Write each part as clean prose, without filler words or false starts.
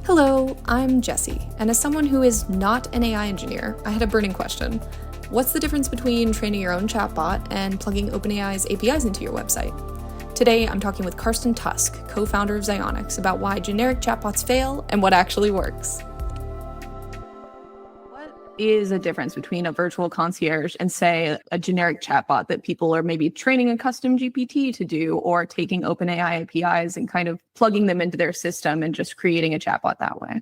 Hello, I'm Jessie, and as someone who is not an AI engineer, I had a burning question. What's the difference between training your own chatbot and plugging OpenAI's APIs into your website? Today, I'm talking with Carsten Tusk, co-founder of Xyonix, about why generic chatbots fail and what actually works. What is a difference between a virtual concierge and, say, a generic chatbot that people are maybe training a custom GPT to do, or taking OpenAI APIs and kind of plugging them into their system and just creating a chatbot that way?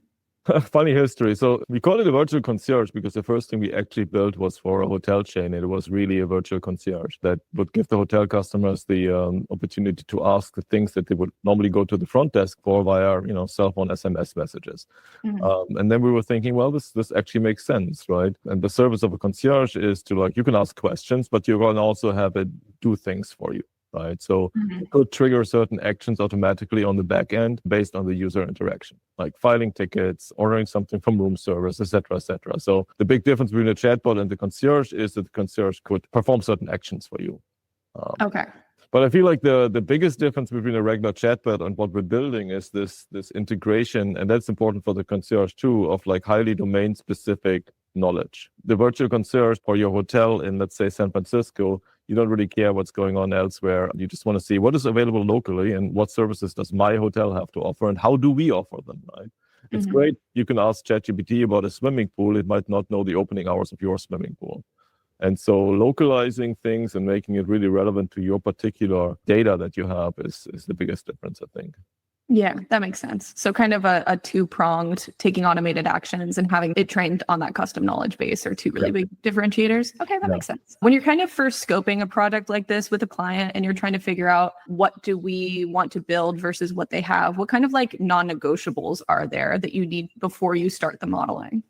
Funny history. So we call it a virtual concierge because the first thing we actually built was for a hotel chain. It was really a virtual concierge that would give the hotel customers the opportunity to ask the things that they would normally go to the front desk for via, cell phone SMS messages. And then we were thinking, well, this actually makes sense, right? And the service of a concierge is to you can ask questions, but you can also have it do things for you. Right. So it could trigger certain actions automatically on the back end based on the user interaction, like filing tickets, ordering something from room service, et cetera, et cetera. So the big difference between a chatbot and the concierge is that the concierge could perform certain actions for you. Okay. But I feel like the biggest difference between a regular chatbot and what we're building is this integration, and that's important for the concierge too, of highly domain specific knowledge. The virtual concierge for your hotel in, let's say, San Francisco, you don't really care what's going on elsewhere. You just want to see what is available locally and what services does my hotel have to offer and how do we offer them, right? It's great. You can ask ChatGPT about a swimming pool. It might not know the opening hours of your swimming pool. And so localizing things and making it really relevant to your particular data that you have is the biggest difference, I think. Yeah, that makes sense. So kind of a two-pronged, taking automated actions and having it trained on that custom knowledge base are two really big differentiators. Okay, that makes sense. When you're kind of first scoping a product like this with a client and you're trying to figure out what do we want to build versus what they have, what kind of non-negotiables are there that you need before you start the modeling?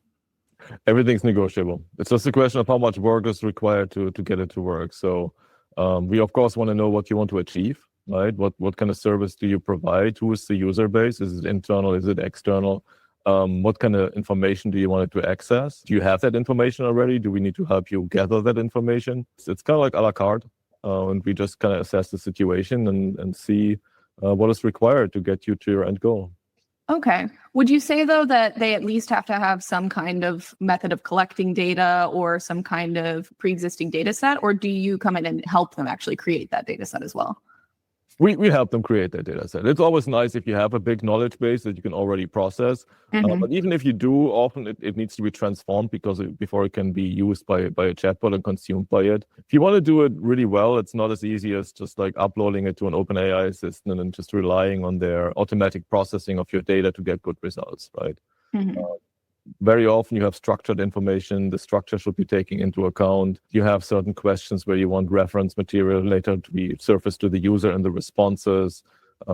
Everything's negotiable. It's just a question of how much work is required to get it to work. So we, of course, want to know what you want to achieve. Right? What kind of service do you provide? Who is the user base? Is it internal? Is it external? What kind of information do you want it to access? Do you have that information already? Do we need to help you gather that information? It's kind of like a la carte. And we just kind of assess the situation and see what is required to get you to your end goal. Okay. Would you say, though, that they at least have to have some kind of method of collecting data or some kind of pre-existing data set? Or do you come in and help them actually create that data set as well? We help them create that data set. It's always nice if you have a big knowledge base that you can already process. But even if you do, often it needs to be transformed before it can be used by a chatbot and consumed by it. If you want to do it really well, it's not as easy as just uploading it to an OpenAI assistant and just relying on their automatic processing of your data to get good results, right? Very often you have structured information. The structure should be taken into account. You have certain questions where you want reference material later to be surfaced to the user and the responses,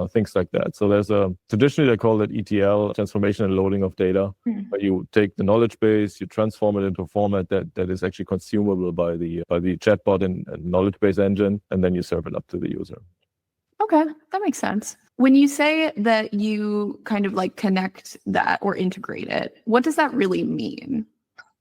things like that. So there's traditionally they call it ETL, transformation and loading of data, where you take the knowledge base, you transform it into a format that is actually consumable by the chatbot and knowledge base engine, and then you serve it up to the user. Okay, that makes sense. When you say that you kind of connect that or integrate it, what does that really mean?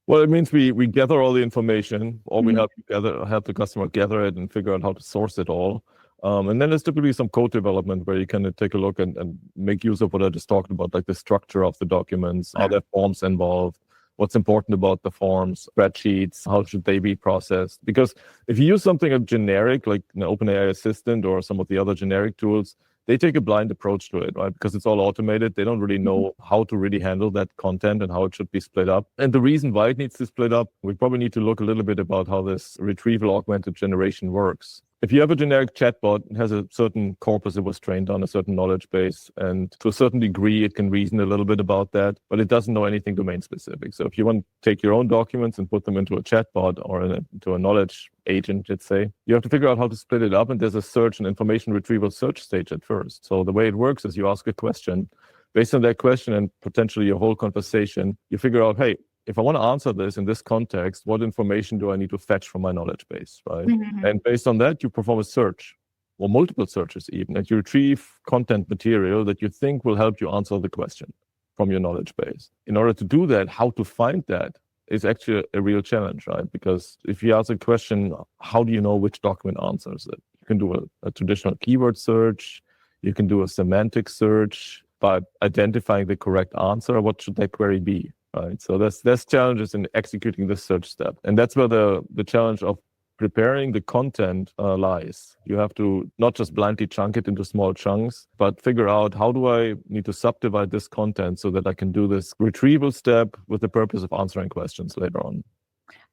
Well, it means we gather all the information, or we help the customer gather it and figure out how to source it all. And then there's typically some code development where you can take a look and make use of what I just talked about, like the structure of the documents, are there forms involved, what's important about the forms, spreadsheets, how should they be processed? Because if you use something generic, like an OpenAI assistant or some of the other generic tools, they take a blind approach to it, right? Because it's all automated. They don't really know how to really handle that content and how it should be split up. And the reason why it needs to split up, we probably need to look a little bit about how this retrieval augmented generation works. If you have a generic chatbot, it has a certain corpus it was trained on, a certain knowledge base, and to a certain degree, it can reason a little bit about that, but it doesn't know anything domain specific. So if you want to take your own documents and put them into a chatbot or into a knowledge agent, let's say, you have to figure out how to split it up, and there's a search and information retrieval search stage at first. So the way it works is you ask a question. Based on that question and potentially your whole conversation, you figure out, hey, if I want to answer this in this context, what information do I need to fetch from my knowledge base, right? And based on that, you perform a search, or multiple searches even, and you retrieve content material that you think will help you answer the question from your knowledge base. In order to do that, how to find that is actually a real challenge, right? Because if you ask a question, how do you know which document answers it? You can do a traditional keyword search, you can do a semantic search, but identifying the correct answer, what should that query be, right? So there's challenges in executing this search step. And that's where the challenge of preparing the content lies. You have to not just blindly chunk it into small chunks, but figure out how do I need to subdivide this content so that I can do this retrieval step with the purpose of answering questions later on.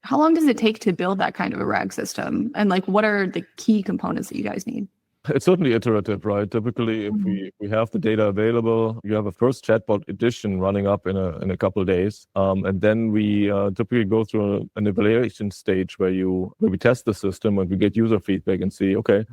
How long does it take to build that kind of a RAG system? And like, what are the key components that you guys need? It's certainly iterative, right? Typically, if we have the data available, you have a first chatbot edition running up in a couple of days, and then we typically go through an evaluation stage where we test the system and we get user feedback and see, okay,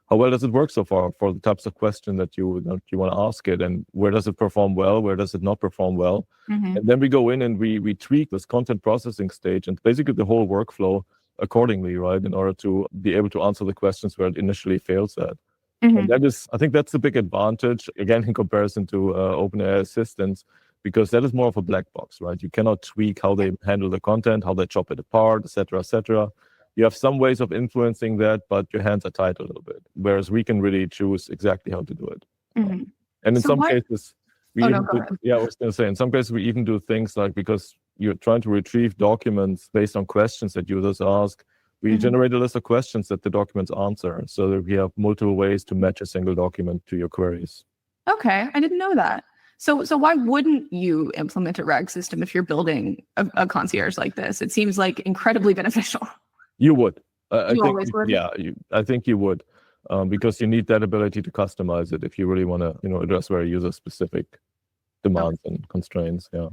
how well does it work so far for the types of question that you want to ask it, and where does it perform well, where does it not perform well, and then we go in and we tweak this content processing stage and basically the whole workflow accordingly, right, in order to be able to answer the questions where it initially fails at. And I think that's the big advantage, again, in comparison to OpenAI assistants, because that is more of a black box, right? You cannot tweak how they handle the content, how they chop it apart, et cetera, et cetera. You have some ways of influencing that, but your hands are tied a little bit, whereas we can really choose exactly how to do it. And in some cases, I was going to say, in some cases, we even do things like, because you're trying to retrieve documents based on questions that users ask, we generate a list of questions that the documents answer, so that we have multiple ways to match a single document to your queries. Okay, I didn't know that. So why wouldn't you implement a RAG system if you're building a concierge like this? It seems like incredibly beneficial. You would. I think you would, because you need that ability to customize it if you really want to, address very user-specific demands and constraints. Yeah.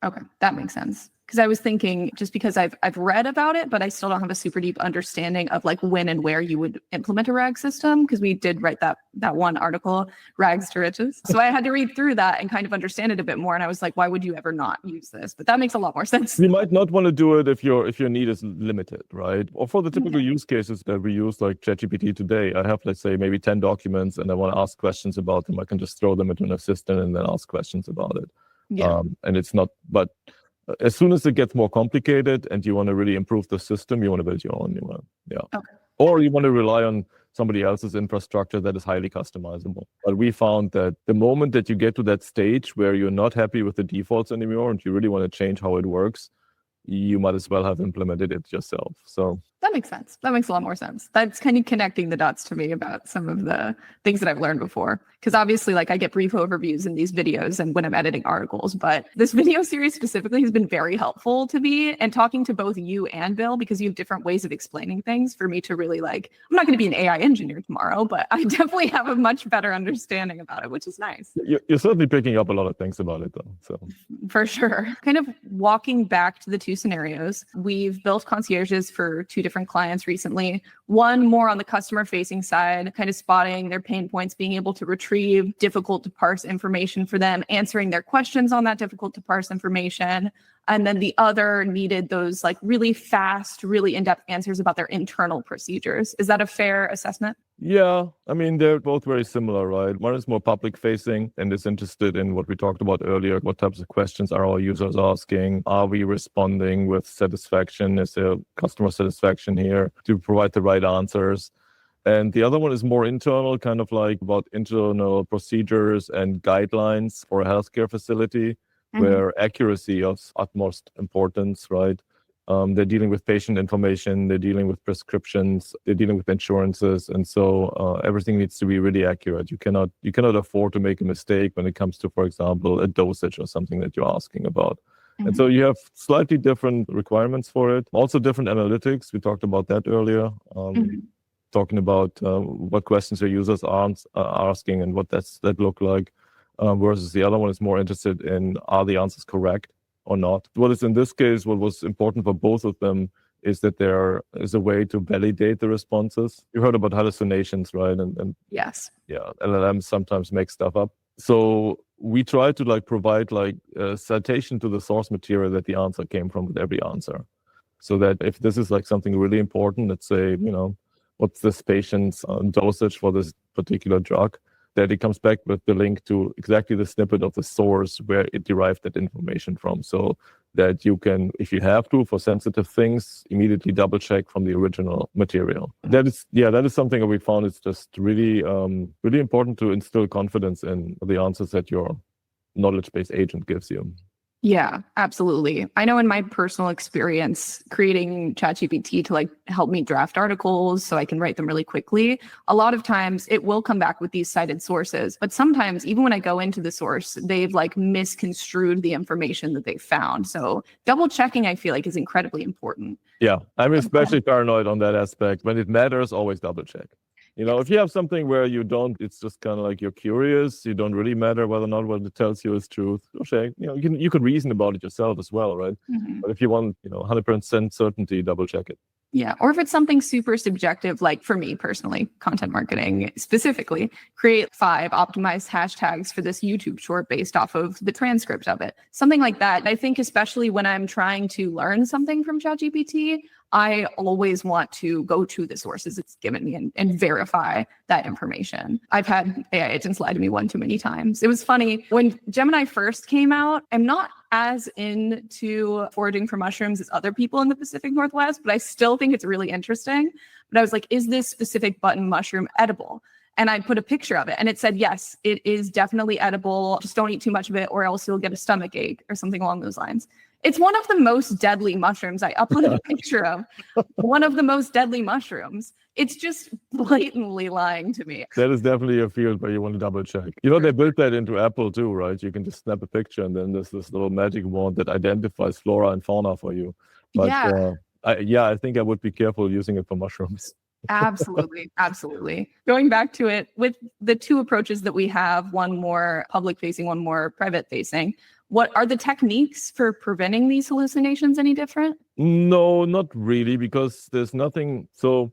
Okay, that makes sense. Because I was thinking, just because I've read about it, but I still don't have a super deep understanding of like when and where you would implement a RAG system, because we did write that one article, Rags to Riches. So I had to read through that and kind of understand it a bit more. And I was like, why would you ever not use this? But that makes a lot more sense. You might not want to do it if your need is limited, right? Or for the typical use cases that we use, like ChatGPT today, I have, let's say, maybe 10 documents and I want to ask questions about them. I can just throw them into an assistant and then ask questions about it. Yeah. And it's not, but as soon as it gets more complicated and you want to really improve the system, you want to build your own new one. Yeah. Okay. Or you want to rely on somebody else's infrastructure that is highly customizable. But we found that the moment that you get to that stage where you're not happy with the defaults anymore and you really want to change how it works, you might as well have implemented it yourself. So that makes sense. That makes a lot more sense. That's kind of connecting the dots to me about some of the things that I've learned before. Because obviously, like, I get brief overviews in these videos and when I'm editing articles, but this video series specifically has been very helpful to me, and talking to both you and Bill, because you have different ways of explaining things for me to really, like, I'm not going to be an AI engineer tomorrow, but I definitely have a much better understanding about it, which is nice. You're certainly picking up a lot of things about it, though. So for sure. Kind of walking back to the two scenarios, we've built concierges for two different clients recently. One more on the customer facing side, kind of spotting their pain points, being able to retrieve difficult to parse information for them, answering their questions on that difficult to parse information. And then the other needed those like really fast, really in-depth answers about their internal procedures. Is that a fair assessment? Yeah, I mean, they're both very similar, right? One is more public facing and is interested in what we talked about earlier. What types of questions are our users asking? Are we responding with satisfaction? Is there customer satisfaction here to provide the right answers? And the other one is more internal, kind of like about internal procedures and guidelines for a healthcare facility, where accuracy is utmost importance, right? They're dealing with patient information, they're dealing with prescriptions, they're dealing with insurances, and so everything needs to be really accurate. You cannot afford to make a mistake when it comes to, for example, a dosage or something that you're asking about. And so you have slightly different requirements for it. Also different analytics. We talked about that earlier. Talking about what questions your users are asking and what that look like, versus the other one is more interested in, are the answers correct or not? What is in this case, what was important for both of them is that there is a way to validate the responses. You heard about hallucinations, right? And yes. Yeah, LLMs sometimes make stuff up. So we try to provide a citation to the source material that the answer came from with every answer. So that if this is something really important, let's say, what's this patient's dosage for this particular drug, that it comes back with the link to exactly the snippet of the source where it derived that information from, so that you can, if you have to, for sensitive things, immediately double check from the original material. That is something that we found is just really, really important to instill confidence in the answers that your knowledge base agent gives you. Yeah, absolutely. I know in my personal experience, creating ChatGPT to like help me draft articles so I can write them really quickly, a lot of times it will come back with these cited sources. But sometimes even when I go into the source, they've like misconstrued the information that they found. So double checking, I feel like, is incredibly important. Yeah, I'm especially paranoid on that aspect. When it matters, always double check. If you have something where you don't, it's just kind of like you're curious, you don't really matter whether or not what it tells you is truth. Okay, you can reason about it yourself as well, right? Mm-hmm. But if you want, 100% certainty, double check it. Yeah. Or if it's something super subjective, like for me personally, content marketing specifically, create 5 optimized hashtags for this YouTube short based off of the transcript of it. Something like that. I think especially when I'm trying to learn something from ChatGPT, I always want to go to the sources it's given me and verify that information. I've had AI agents lie to me one too many times. It was funny when Gemini first came out. I'm not as into foraging for mushrooms as other people in the Pacific Northwest, but I still think it's really interesting. But I was like, is this specific button mushroom edible? And I put a picture of it and it said, yes, it is definitely edible. Just don't eat too much of it or else you'll get a stomach ache or something along those lines. It's one of the most deadly mushrooms. I uploaded a picture of one of the most deadly mushrooms. It's just blatantly lying to me. That is definitely a field where you want to double check. They built that into Apple too, right? You can just snap a picture and then there's this little magic wand that identifies flora and fauna for you. But yeah. I think I would be careful using it for mushrooms. Absolutely. Absolutely. Going back to it, with the 2 approaches that we have, one more public facing, one more private facing, what are the techniques for preventing these hallucinations any different? No, not really, because there's nothing. So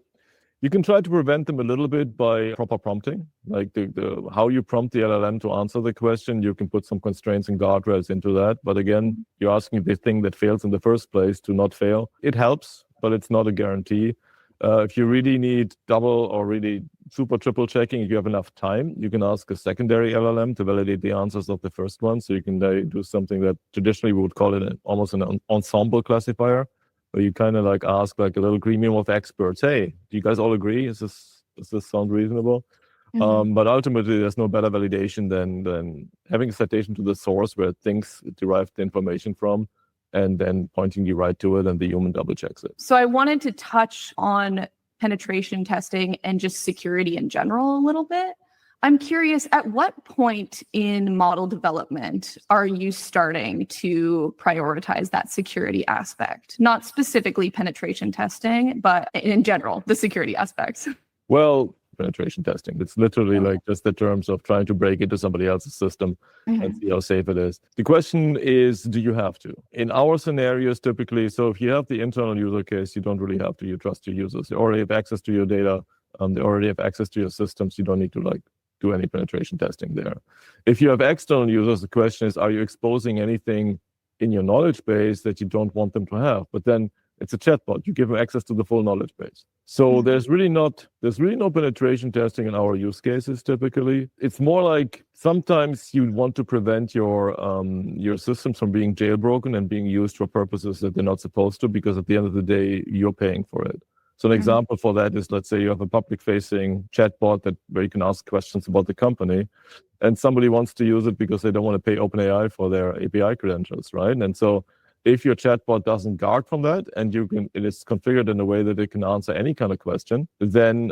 you can try to prevent them a little bit by proper prompting, like the how you prompt the LLM to answer the question. You can put some constraints and guardrails into that. But again, you're asking the thing that fails in the first place to not fail. It helps, but it's not a guarantee. If you really need double or really super triple checking, if you have enough time, you can ask a secondary LLM to validate the answers of the first one. So you can do something that traditionally we would call it almost an ensemble classifier, where you kind of like ask like a little gremium of experts, hey, do you guys all agree? Does this sound reasonable? Mm-hmm. But ultimately, there's no better validation than having a citation to the source where it thinks it derived the information from, and then pointing you right to it, and the human double checks it. So I wanted to touch on penetration testing and just security in general a little bit. I'm curious, at what point in model development are you starting to prioritize that security aspect? Not specifically penetration testing, but in general, the security aspects. Well, penetration testing. It's literally like just the terms of trying to break into somebody else's system and see how safe it is. The question is, do you have to? In our scenarios, typically, so if you have the internal user case, you don't really have to. You trust your users. They already have access to your data. They already have access to your systems. You don't need to do any penetration testing there. If you have external users, the question is, are you exposing anything in your knowledge base that you don't want them to have? But then it's a chatbot. You give them access to the full knowledge base. So there's really no penetration testing in our use cases typically. It's more like sometimes you want to prevent your systems from being jailbroken and being used for purposes that they're not supposed to, because at the end of the day, you're paying for it. So an example for that is, let's say you have a public-facing chatbot where you can ask questions about the company, and somebody wants to use it because they don't want to pay OpenAI for their API credentials, right? And so if your chatbot doesn't guard from that, and it is configured in a way that it can answer any kind of question, then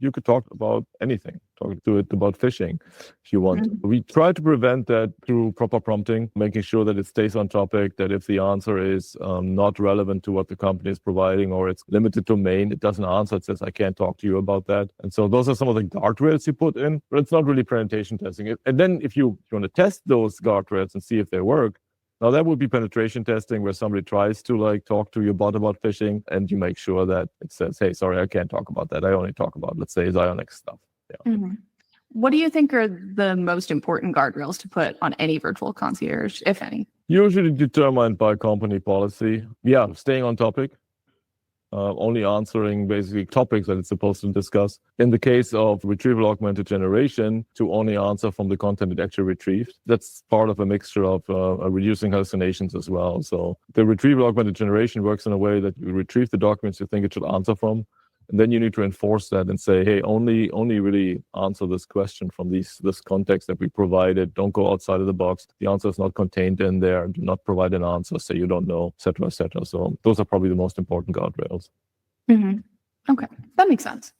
you could talk about anything. Talk to it about phishing if you want. We try to prevent that through proper prompting, making sure that it stays on topic, that if the answer is not relevant to what the company is providing, or it's limited domain, it doesn't answer. It says, I can't talk to you about that. And so those are some of the guardrails you put in, but it's not really penetration testing. And then if you want to test those guardrails and see if they work, now that would be penetration testing, where somebody tries to talk to your bot about phishing, and you make sure that it says, hey, sorry, I can't talk about that. I only talk about, let's say, Xyonix stuff. Yeah. What do you think are the most important guardrails to put on any virtual concierge, if any? Usually determined by company policy. Yeah, staying on topic. Only answering basically topics that it's supposed to discuss. In the case of retrieval augmented generation, to only answer from the content it actually retrieved. That's part of a mixture of reducing hallucinations as well. So the retrieval augmented generation works in a way that you retrieve the documents you think it should answer from, And then you need to enforce that and say, hey, only really answer this question from this context that we provided. Don't go outside of the box. The answer is not contained in there. Do not provide an answer. Say you don't know, et cetera, et cetera. So those are probably the most important guardrails. Mm-hmm. Okay, that makes sense.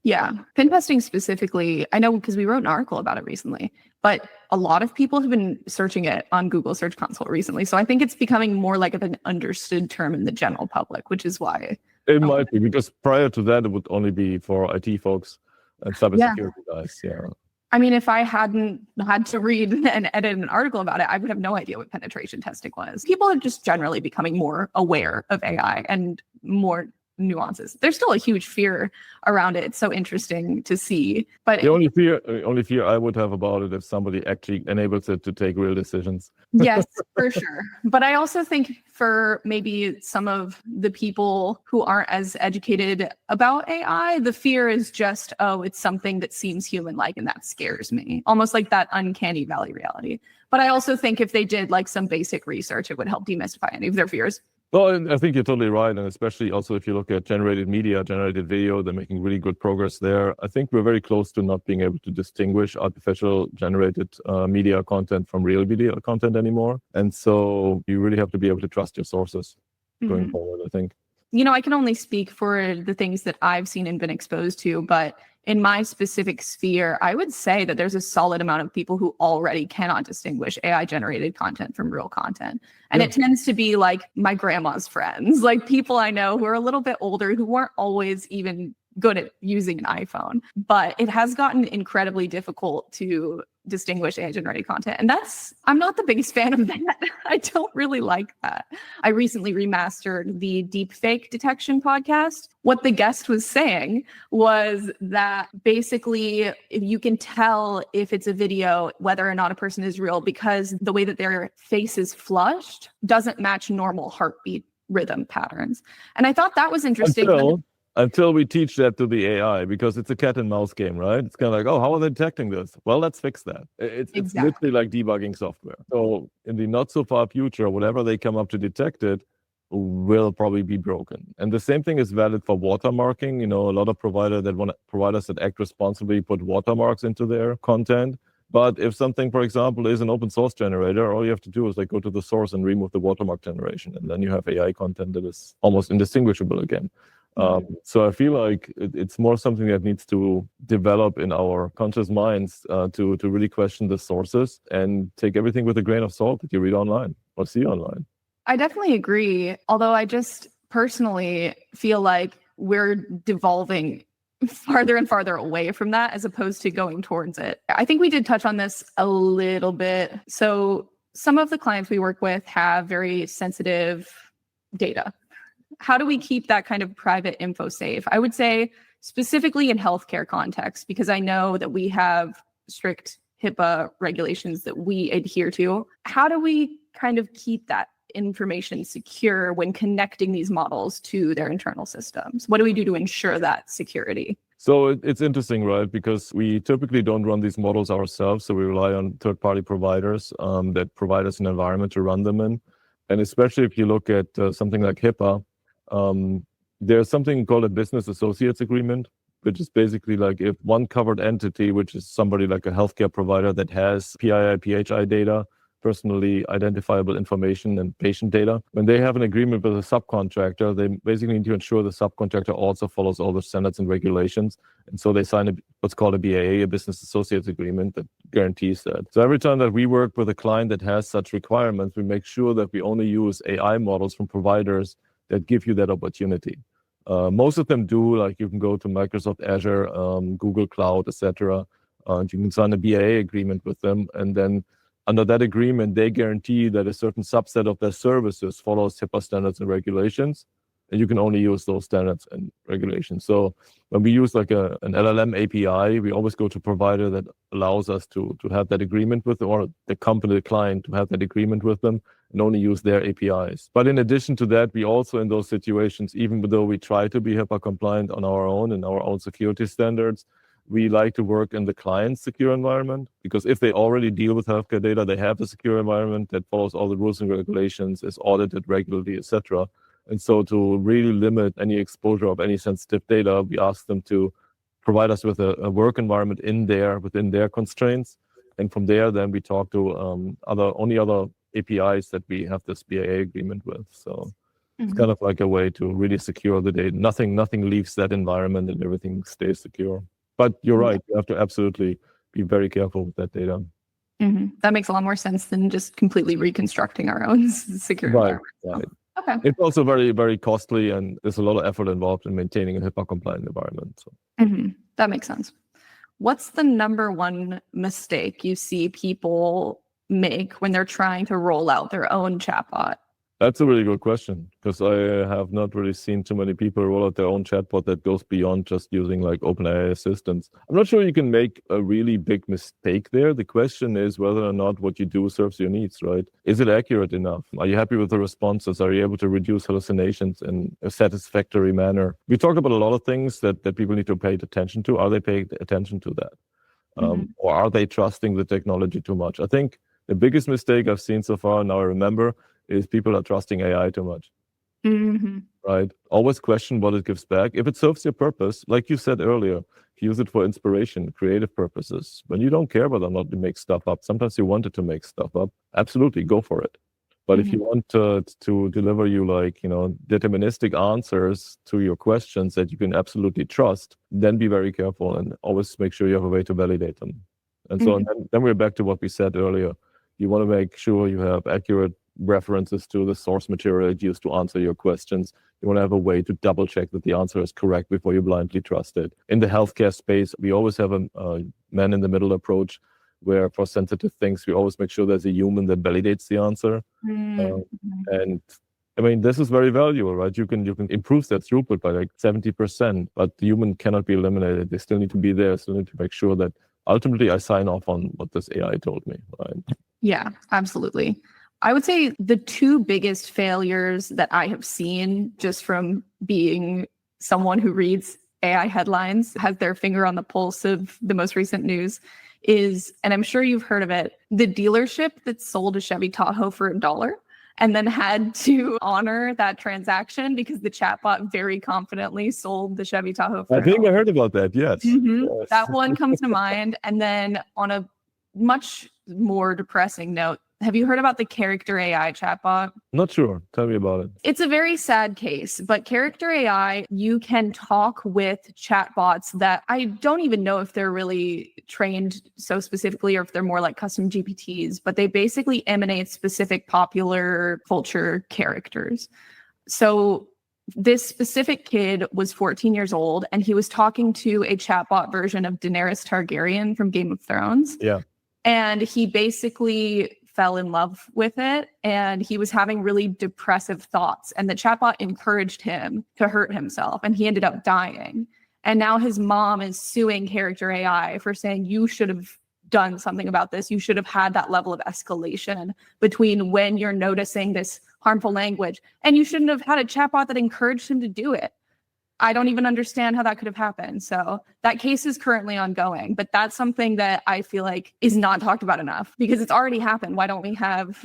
Yeah, pen testing specifically, I know because we wrote an article about it recently, but a lot of people have been searching it on Google Search Console recently. So I think it's becoming more like an understood term in the general public, which is why. It might be, because prior to that, it would only be for IT folks and cybersecurity guys. Yeah. I mean, if I hadn't had to read and edit an article about it, I would have no idea what penetration testing was. People are just generally becoming more aware of AI and more nuances. There's still a huge fear around it. It's so interesting to see. But the only fear I would have about it if somebody actually enables it to take real decisions. Yes, for sure. But I also think for maybe some of the people who aren't as educated about AI, the fear is just, oh, it's something that seems human-like and that scares me. Almost like that uncanny valley reality. But I also think if they did like some basic research, it would help demystify any of their fears. Well, I think you're totally right. And especially also if you look at generated media, generated video, they're making really good progress there. I think we're very close to not being able to distinguish artificial generated media content from real video content anymore. And so you really have to be able to trust your sources going forward, I think. You know, I can only speak for the things that I've seen and been exposed to, but in my specific sphere, I would say that there's a solid amount of people who already cannot distinguish AI generated content from real content. And it tends to be like my grandma's friends, like people I know who are a little bit older, who weren't always even good at using an iPhone, but it has gotten incredibly difficult to distinguish AI generated content. And I'm not the biggest fan of that. I don't really like that. I recently remastered the deepfake detection podcast. What the guest was saying was that basically you can tell if it's a video, whether or not a person is real, because the way that their face is flushed doesn't match normal heartbeat rhythm patterns. And I thought that was interesting. Until we teach that to the AI, because it's a cat and mouse game, right? It's kind of like, oh, how are they detecting this? Well, let's fix that. It's literally like debugging software. So in the not so far future, whatever they come up to detect it will probably be broken. And the same thing is valid for watermarking. You know, a lot of providers that act responsibly put watermarks into their content. But if something, for example, is an open source generator, all you have to do is like go to the source and remove the watermark generation. And then you have AI content that is almost indistinguishable again. So I feel like it's more something that needs to develop in our conscious minds to really question the sources and take everything with a grain of salt that you read online or see online. I definitely agree. Although I just personally feel like we're devolving farther and farther away from that as opposed to going towards it. I think we did touch on this a little bit. So some of the clients we work with have very sensitive data. How do we keep that kind of private info safe? I would say specifically in healthcare context, because I know that we have strict HIPAA regulations that we adhere to. How do we kind of keep that information secure when connecting these models to their internal systems? What do we do to ensure that security? So it's interesting, right? Because we typically don't run these models ourselves. So we rely on third-party providers that provide us an environment to run them in. And especially if you look at something like HIPAA, there's something called a business associates agreement, which is basically like if one covered entity, which is somebody like a healthcare provider that has PII, PHI data, personally identifiable information and patient data, when they have an agreement with a subcontractor, they basically need to ensure the subcontractor also follows all the standards and regulations. And so they sign what's called a BAA, a business associates agreement, that guarantees that. So every time that we work with a client that has such requirements, we make sure that we only use AI models from providers that give you that opportunity. Most of them do, like you can go to Microsoft Azure, Google Cloud, etc. And you can sign a BAA agreement with them. And then under that agreement, they guarantee that a certain subset of their services follows HIPAA standards and regulations. And you can only use those standards and regulations. So when we use like an LLM API, we always go to a provider that allows us to have that agreement with them, or the company, the client, to have that agreement with them and only use their APIs. But in addition to that, we also in those situations, even though we try to be HIPAA compliant on our own and our own security standards, we like to work in the client's secure environment, because if they already deal with healthcare data, they have a secure environment that follows all the rules and regulations, is audited regularly, etc. And so to really limit any exposure of any sensitive data, we ask them to provide us with a work environment within their constraints. And from there, then we talk to other APIs that we have this BAA agreement with. So it's kind of like a way to really secure the data. Nothing leaves that environment and everything stays secure. But you're right, you have to absolutely be very careful with that data. That makes a lot more sense than just completely reconstructing our own secure environment. Right. Okay. It's also very, very costly, and there's a lot of effort involved in maintaining a HIPAA-compliant environment. So. That makes sense. What's the number one mistake you see people make when they're trying to roll out their own chatbot? That's a really good question, because I have not really seen too many people roll out their own chatbot that goes beyond just using like OpenAI assistants. I'm not sure you can make a really big mistake there. The question is whether or not what you do serves your needs, right? Is it accurate enough? Are you happy with the responses? Are you able to reduce hallucinations in a satisfactory manner? We talked about a lot of things that people need to pay attention to. Are they paying attention to that? Or are they trusting the technology too much? I think the biggest mistake I've seen so far, now I remember, is people are trusting AI too much, right? Always question what it gives back. If it serves your purpose, like you said earlier, use it for inspiration, creative purposes. When you don't care whether or not you make stuff up, sometimes you want it to make stuff up, absolutely go for it. But if you want to deliver you deterministic answers to your questions that you can absolutely trust, then be very careful and always make sure you have a way to validate them. And so then we're back to what we said earlier. You want to make sure you have accurate references to the source material used to answer your questions. You want to have a way to double check that the answer is correct before you blindly trust it. In the healthcare space, we always have a man in the middle approach, where for sensitive things, we always make sure there's a human that validates the answer. And I mean, this is very valuable, right? You can improve that throughput by like 70%, but the human cannot be eliminated. They still need to be there. Still need to make sure that ultimately I sign off on what this AI told me, right? Yeah, absolutely. I would say the two biggest failures that I have seen just from being someone who reads AI headlines, has their finger on the pulse of the most recent news, is, and I'm sure you've heard of it, the dealership that sold a Chevy Tahoe for $1 and then had to honor that transaction because the chatbot very confidently sold the Chevy Tahoe for $1. I think I heard about that, yes. Yes. That one comes to mind. And then on a much more depressing note, have you heard about the Character AI chatbot? Not sure. Tell me about it. It's a very sad case, but Character AI, you can talk with chatbots that I don't even know if they're really trained so specifically or if they're more like custom GPTs, but they basically emanate specific popular culture characters. So this specific kid was 14 years old and he was talking to a chatbot version of Daenerys Targaryen from Game of Thrones. Yeah. And he basically fell in love with it and he was having really depressive thoughts and the chatbot encouraged him to hurt himself and he ended up dying. And now his mom is suing Character AI for saying you should have done something about this. You should have had that level of escalation between when you're noticing this harmful language and you shouldn't have had a chatbot that encouraged him to do it. I don't even understand how that could have happened. So that case is currently ongoing, but that's something that I feel like is not talked about enough because it's already happened. Why don't we have...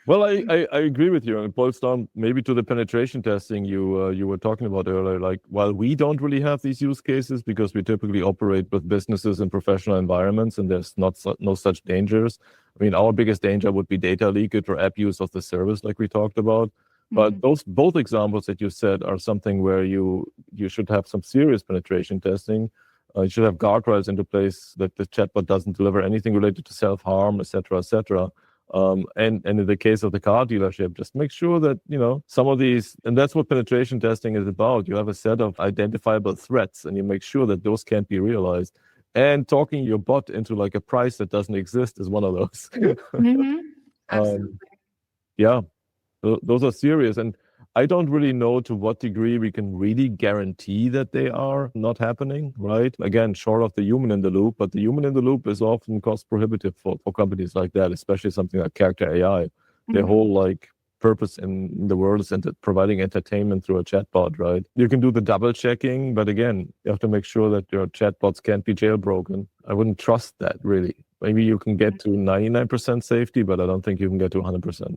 Well, I agree with you. And it boils down maybe to the penetration testing you were talking about earlier. Like, while we don't really have these use cases because we typically operate with businesses in professional environments and there's no such dangers. I mean, our biggest danger would be data leakage or app use of the service like we talked about. But those both examples that you said are something where you should have some serious penetration testing. You should have guardrails into place that the chatbot doesn't deliver anything related to self-harm, et cetera, et cetera. And in the case of the car dealership, just make sure that, some of these, and that's what penetration testing is about. You have a set of identifiable threats and you make sure that those can't be realized. And talking your bot into like a price that doesn't exist is one of those. Absolutely. Yeah. Those are serious. And I don't really know to what degree we can really guarantee that they are not happening, right? Again, short of the human in the loop, but the human in the loop is often cost prohibitive for companies like that, especially something like Character AI. Their whole purpose in the world is providing entertainment through a chatbot, right? You can do the double checking, but again, you have to make sure that your chatbots can't be jailbroken. I wouldn't trust that really. Maybe you can get to 99% safety, but I don't think you can get to 100%.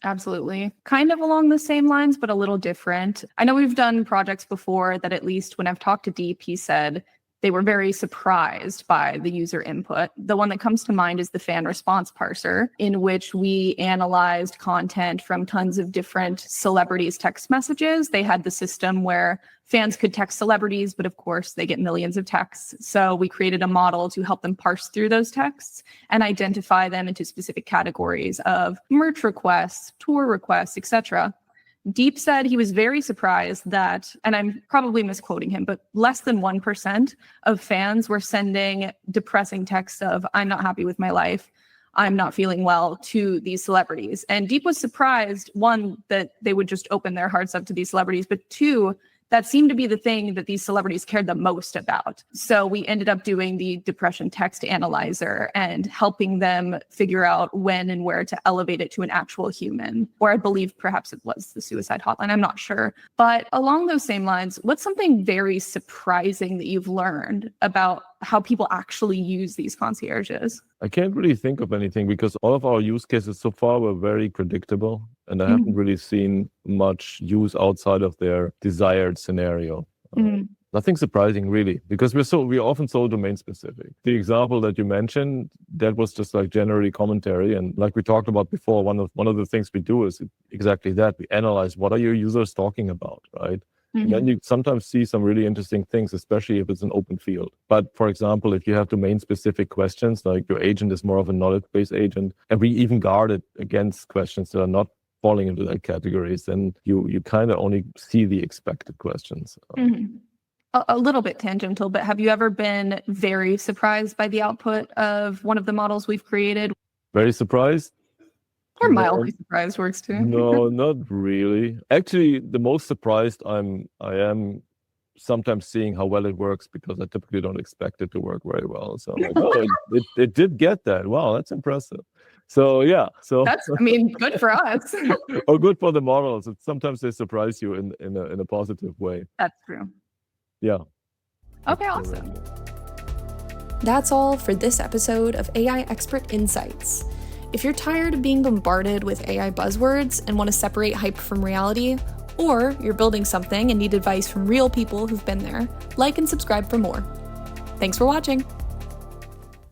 Absolutely. Kind of along the same lines, but a little different. I know we've done projects before that, at least when I've talked to Deep, he said they were very surprised by the user input. The one that comes to mind is the fan response parser, in which we analyzed content from tons of different celebrities' text messages. They had the system where fans could text celebrities, but of course they get millions of texts. So we created a model to help them parse through those texts and identify them into specific categories of merch requests, tour requests, etc. Deep said he was very surprised that, and I'm probably misquoting him, but less than 1% of fans were sending depressing texts of, I'm not happy with my life, I'm not feeling well, to these celebrities. And Deep was surprised, one, that they would just open their hearts up to these celebrities, but two, that seemed to be the thing that these celebrities cared the most about. So we ended up doing the depression text analyzer and helping them figure out when and where to elevate it to an actual human, or I believe perhaps it was the suicide hotline, I'm not sure. But along those same lines, what's something very surprising that you've learned about how people actually use these concierges? I can't really think of anything because all of our use cases so far were very predictable, and I haven't really seen much use outside of their desired scenario. Nothing surprising really, because we're often so domain specific. The example that you mentioned, that was just like generally commentary, and like we talked about before, one of the things we do is exactly that. We analyze what are your users talking about, right? And then you sometimes see some really interesting things, especially if it's an open field. But for example, if you have domain-specific questions, like your agent is more of a knowledge-based agent, and we even guard it against questions that are not falling into that categories, then you kind of only see the expected questions. A little bit tangential, but have you ever been very surprised by the output of one of the models we've created? Very surprised? Or mildly surprised works too. No, not really. Actually, the most surprised I am sometimes seeing how well it works, because I typically don't expect it to work very well. So I'm like, oh, it did get that. Wow, that's impressive. So yeah, that's, I mean, good for us. Or good for the models. Sometimes they surprise you in a positive way. That's true. Yeah. Okay, awesome. That's all for this episode of AI Expert Insights. If you're tired of being bombarded with AI buzzwords and want to separate hype from reality, or you're building something and need advice from real people who've been there, like and subscribe for more. Thanks for watching.